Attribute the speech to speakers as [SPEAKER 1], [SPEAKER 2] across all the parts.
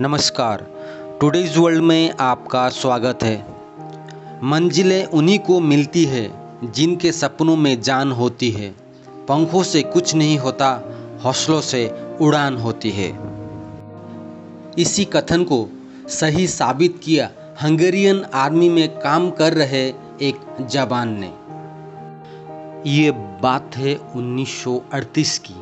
[SPEAKER 1] नमस्कार। Today's world में आपका स्वागत है। मंजिलें उन्हीं को मिलती है जिनके सपनों में जान होती है। पंखों से कुछ नहीं होता, हौसलों से उड़ान होती है। इसी कथन को सही साबित किया हंगेरियन आर्मी में काम कर रहे एक जवान ने। ये बात है 1938 की,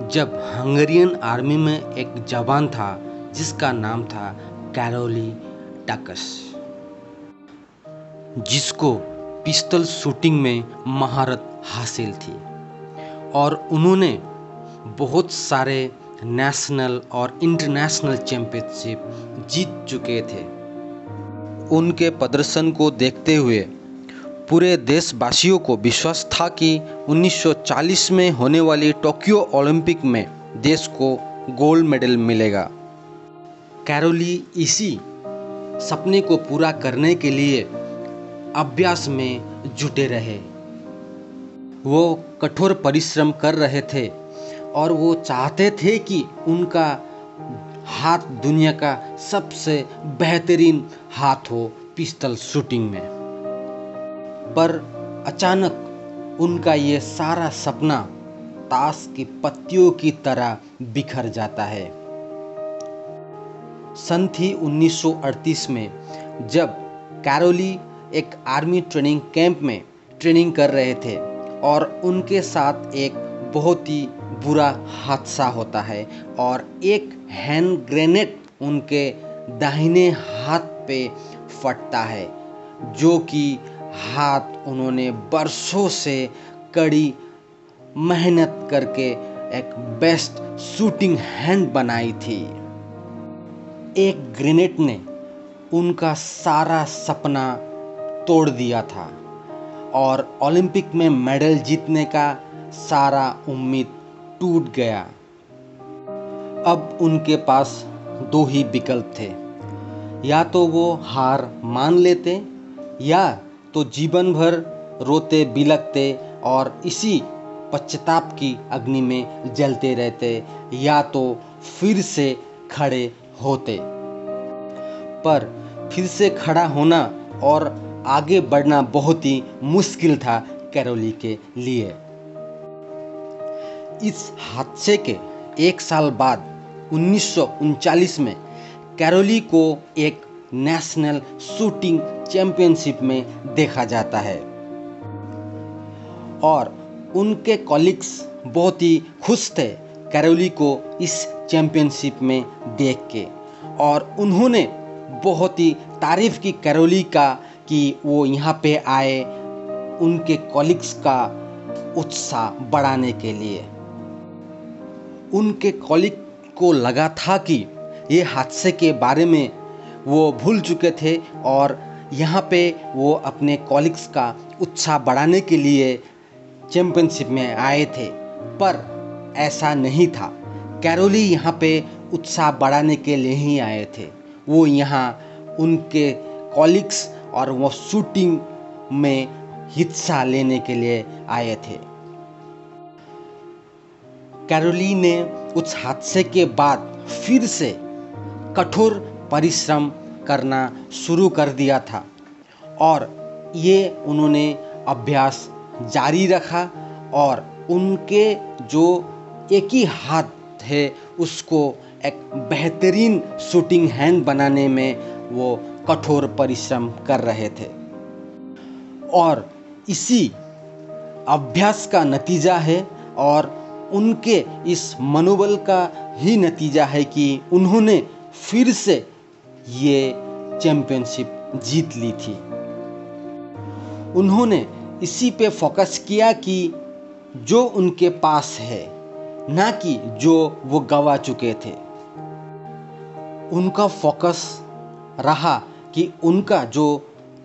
[SPEAKER 1] जब हंगेरियन आर्मी में एक जवान था जिसका नाम था कैरोली टकस, जिसको पिस्टल शूटिंग में महारत हासिल थी और उन्होंने बहुत सारे नेशनल और इंटरनेशनल चैंपियनशिप जीत चुके थे। उनके प्रदर्शन को देखते हुए पूरे देशवासियों को विश्वास था कि 1940 में होने वाली टोक्यो ओलंपिक में देश को गोल्ड मेडल मिलेगा। कैरोली इसी सपने को पूरा करने के लिए अभ्यास में जुटे रहे। वो कठोर परिश्रम कर रहे थे और वो चाहते थे कि उनका हाथ दुनिया का सबसे बेहतरीन हाथ हो पिस्टल शूटिंग में। पर अचानक उनका ये सारा सपना ताश की पत्तियों की तरह बिखर जाता है। सन थी 1938 में, जब कैरोली एक आर्मी ट्रेनिंग कैंप में ट्रेनिंग कर रहे थे और उनके साथ एक बहुत ही बुरा हादसा होता है और एक हैंड ग्रेनेड उनके दाहिने हाथ पे फटता है, जो कि हाथ उन्होंने बरसों से कड़ी मेहनत करके एक बेस्ट शूटिंग हैंड बनाई थी। एक ग्रेनेड ने उनका सारा सपना तोड़ दिया था और ओलंपिक में मेडल जीतने का सारा उम्मीद टूट गया। अब उनके पास दो ही विकल्प थे, या तो वो हार मान लेते या तो जीवन भर रोते बिलखते और इसी पश्चाताप की अग्नि में जलते रहते, या तो फिर से खड़े होते। पर फिर से खड़ा होना और आगे बढ़ना बहुत ही मुश्किल था कैरोली के लिए। इस हादसे के एक साल बाद 1939 में कैरोली को एक नेशनल शूटिंग चैंपियनशिप में देखा जाता है और उनके कॉलीग्स बहुत ही खुश थे कैरोली को इस चैंपियनशिप में देख के, और उन्होंने बहुत ही तारीफ की कैरोली का कि वो यहाँ पे आए उनके कॉलीग्स का उत्साह बढ़ाने के लिए। उनके कॉलीग को लगा था कि ये हादसे के बारे में वो भूल चुके थे और यहाँ पे वो अपने कॉलीग्स का उत्साह बढ़ाने के लिए चैंपियनशिप में आए थे, पर ऐसा नहीं था। कैरोली यहाँ पे उत्साह बढ़ाने के लिए ही आए थे। वो यहाँ उनके कॉलीग्स और वो शूटिंग में हिस्सा लेने के लिए आए थे। कैरोली ने उस हादसे के बाद फिर से कठोर परिश्रम करना शुरू कर दिया था और ये उन्होंने अभ्यास जारी रखा और उनके जो एक ही हाथ है उसको एक बेहतरीन शूटिंग हैंड बनाने में वो कठोर परिश्रम कर रहे थे। और इसी अभ्यास का नतीजा है और उनके इस मनोबल का ही नतीजा है कि उन्होंने फिर से ये चैंपियनशिप जीत ली थी। उन्होंने इसी पे फोकस किया कि जो उनके पास है, ना कि जो वो गवा चुके थे। उनका फोकस रहा कि उनका जो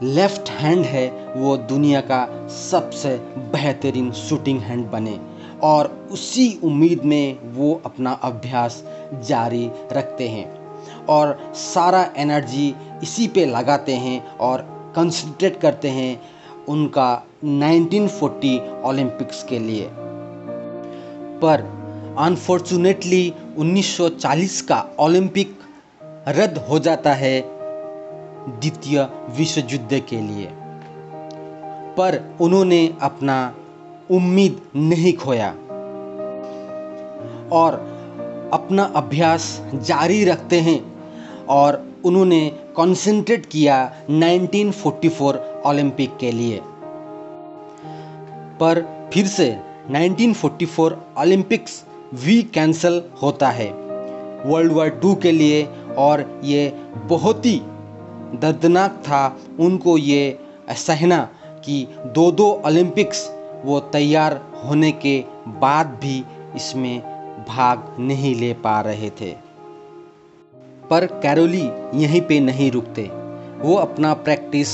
[SPEAKER 1] लेफ्ट हैंड है वो दुनिया का सबसे बेहतरीन शूटिंग हैंड बने, और उसी उम्मीद में वो अपना अभ्यास जारी रखते हैं और सारा एनर्जी इसी पे लगाते हैं और कंसंट्रेट करते हैं उनका 1940 ओलंपिक्स के लिए। पर अनफॉर्चुनेटली 1940 का ओलंपिक रद्द हो जाता है द्वितीय विश्व युद्ध के लिए, पर उन्होंने अपना उम्मीद नहीं खोया और अपना अभ्यास जारी रखते हैं और उन्होंने कंसंट्रेट किया 1944 ओलंपिक के लिए। पर फिर से 1944 ओलंपिक्स भी कैंसिल होता है वर्ल्ड वॉर II के लिए, और ये बहुत ही दर्दनाक था उनको ये सहना कि दो ओलंपिक्स वो तैयार होने के बाद भी इसमें भाग नहीं ले पा रहे थे। पर कैरोली यहीं पे नहीं रुकते, वो अपना प्रैक्टिस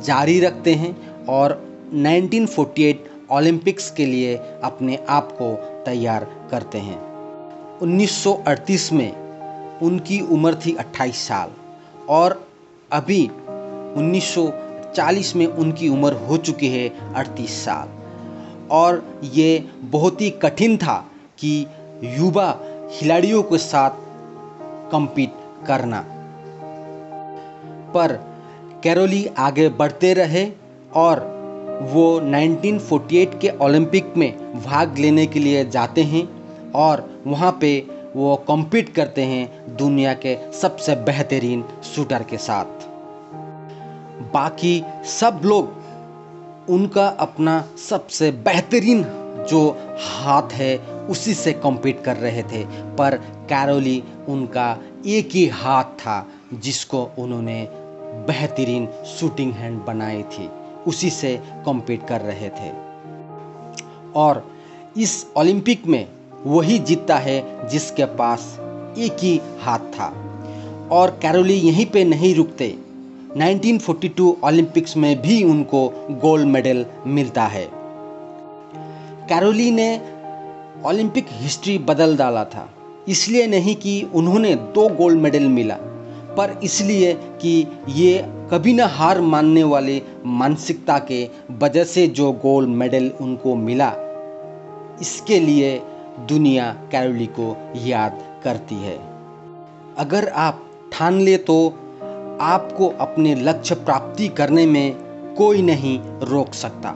[SPEAKER 1] जारी रखते हैं और 1948 ओलंपिक्स के लिए अपने आप को तैयार करते हैं। 1938 में उनकी उम्र थी 28 साल और अभी 1940 में उनकी उम्र हो चुकी है 38 साल। और ये बहुत ही कठिन था कि युवा खिलाड़ियों के साथ compete करना, पर कैरोली आगे बढ़ते रहे और वो 1948 के ओलंपिक में भाग लेने के लिए जाते हैं और वहाँ पे वो compete करते हैं दुनिया के सबसे बेहतरीन शूटर के साथ। बाकी सब लोग उनका अपना सबसे बेहतरीन जो हाथ है उसी से compete कर रहे थे, पर कैरोली उनका एक ही हाथ था जिसको उन्होंने बेहतरीन शूटिंग हैंड बनाई थी, उसी से compete कर रहे थे। और इस ओलंपिक में वही जीतता है जिसके पास एक ही हाथ था। और कैरोली यहीं पे नहीं रुकते, 1942 ओलंपिक्स में भी उनको गोल्ड मेडल मिलता है। कैरोली ने ओलंपिक हिस्ट्री बदल डाला था, इसलिए नहीं कि उन्होंने 2 गोल्ड मेडल मिला, पर इसलिए कि ये कभी ना हार मानने वाले मानसिकता के वजह से जो गोल्ड मेडल उनको मिला, इसके लिए दुनिया कैरोली को याद करती है। अगर आप ठान ले तो आपको अपने लक्ष्य प्राप्ति करने में कोई नहीं रोक सकता।